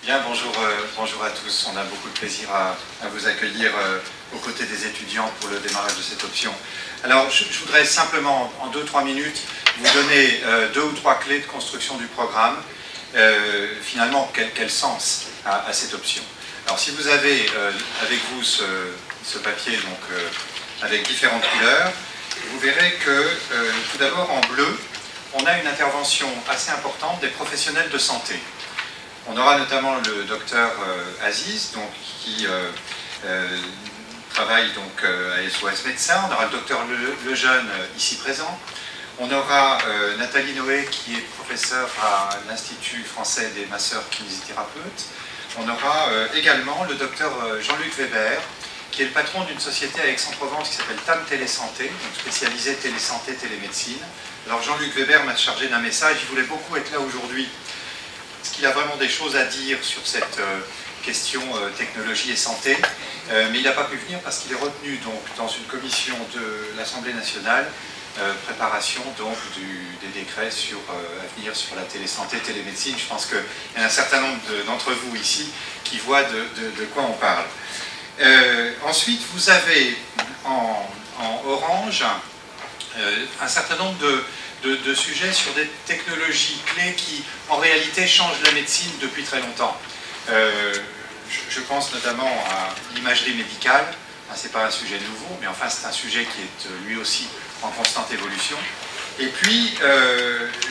Bien, bonjour à tous. On a beaucoup de plaisir à vous accueillir aux côtés des étudiants pour le démarrage de cette option. Alors, je voudrais simplement, en 2-3 minutes, vous donner 2 ou 3 clés de construction du programme. Finalement, quel sens a cette option? Alors, si vous avez avec vous ce papier avec différentes couleurs, vous verrez que, tout d'abord, en bleu, on a une intervention assez importante des professionnels de santé. On aura notamment le docteur Aziz, qui travaille à SOS Médecins. On aura le docteur Lejeune, ici présent. On aura Nathalie Noé, qui est professeure à l'Institut français des masseurs kinésithérapeutes. On aura également le docteur Jean-Luc Weber, qui est le patron d'une société à Aix-en-Provence qui s'appelle TAM Télésanté, donc spécialisée télésanté, télémédecine. Alors Jean-Luc Weber m'a chargé d'un message, il voulait beaucoup être là aujourd'hui, parce qu'il a vraiment des choses à dire sur cette question technologie et santé, mais il n'a pas pu venir parce qu'il est retenu dans une commission de l'Assemblée nationale, préparation des décrets à venir sur la télésanté, télémédecine. Je pense qu'il y a un certain nombre d'entre vous ici qui voient de quoi on parle. Ensuite, vous avez en orange un certain nombre de sujets sur des technologies clés qui, en réalité, changent la médecine depuis très longtemps. Je pense notamment à l'imagerie médicale. Ce n'est pas un sujet nouveau, mais enfin, c'est un sujet qui est lui aussi en constante évolution. Et puis,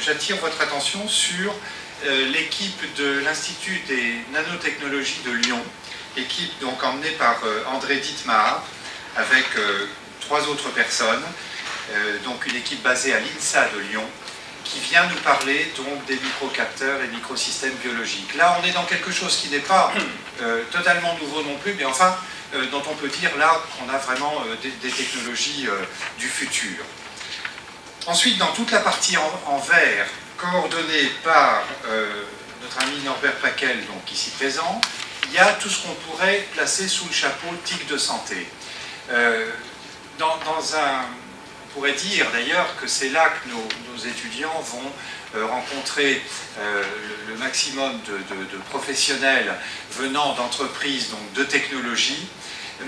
j'attire votre attention sur l'équipe de l'Institut des nanotechnologies de Lyon, équipe emmenée par André Dittmar, avec 3 autres personnes, donc une équipe basée à l'INSA de Lyon, qui vient nous parler des microcapteurs et microsystèmes biologiques. Là, on est dans quelque chose qui n'est pas totalement nouveau non plus, mais enfin, dont on peut dire là qu'on a vraiment des technologies du futur. Ensuite, dans toute la partie en vert, coordonnée par notre ami Norbert Packel, donc ici présent, il y a tout ce qu'on pourrait placer sous le chapeau TIC de santé. On pourrait dire d'ailleurs que c'est là que nos étudiants vont rencontrer le maximum de professionnels venant d'entreprises, donc de technologies,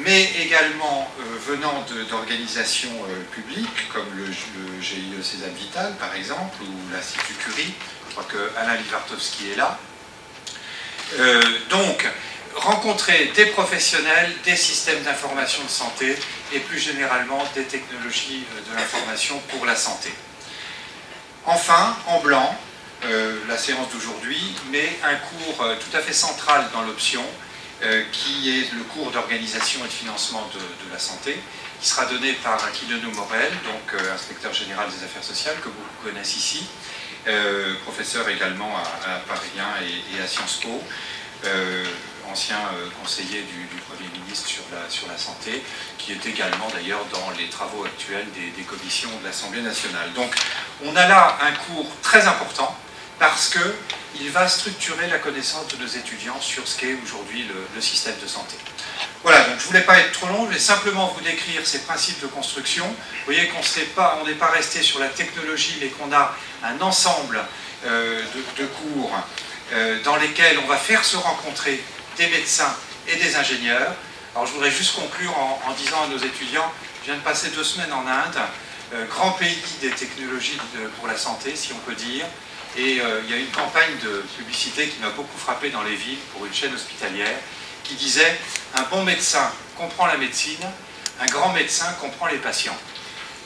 mais également venant d'organisations publiques comme le GIE César Vital par exemple, ou l'Institut Curie. Je crois que Alain Livartowski est là. Donc, rencontrer des professionnels, des systèmes d'information de santé et plus généralement des technologies de l'information pour la santé. Enfin, en blanc, la séance d'aujourd'hui, mais un cours tout à fait central dans l'option, qui est le cours d'organisation et de financement de la santé, qui sera donné par Akilenou Morel, donc inspecteur général des affaires sociales, que beaucoup connaissent ici, professeur également à Paris 1 et à Sciences Po, ancien conseiller du Premier ministre sur la santé, qui est également d'ailleurs dans les travaux actuels des commissions de l'Assemblée nationale. Donc on a là un cours très important parce qu'il va structurer la connaissance de nos étudiants sur ce qu'est aujourd'hui le système de santé. Voilà, donc je ne voulais pas être trop long, je vais simplement vous décrire ces principes de construction. Vous voyez qu'on n'est pas resté sur la technologie, mais qu'on a un ensemble de cours dans lesquels on va faire se rencontrer des médecins et des ingénieurs. Alors je voudrais juste conclure en disant à nos étudiants, je viens de passer 2 semaines en Inde, grand pays des technologies pour la santé, si on peut dire, et il y a une campagne de publicité qui m'a beaucoup frappé dans les villes pour une chaîne hospitalière, qui disait « Un bon médecin comprend la médecine, un grand médecin comprend les patients ».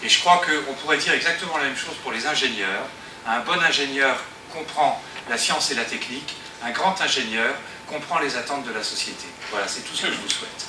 Et je crois qu'on pourrait dire exactement la même chose pour les ingénieurs. Un bon ingénieur comprend la science et la technique, un grand ingénieur comprend les attentes de la société. Voilà, c'est tout ce que je vous souhaite.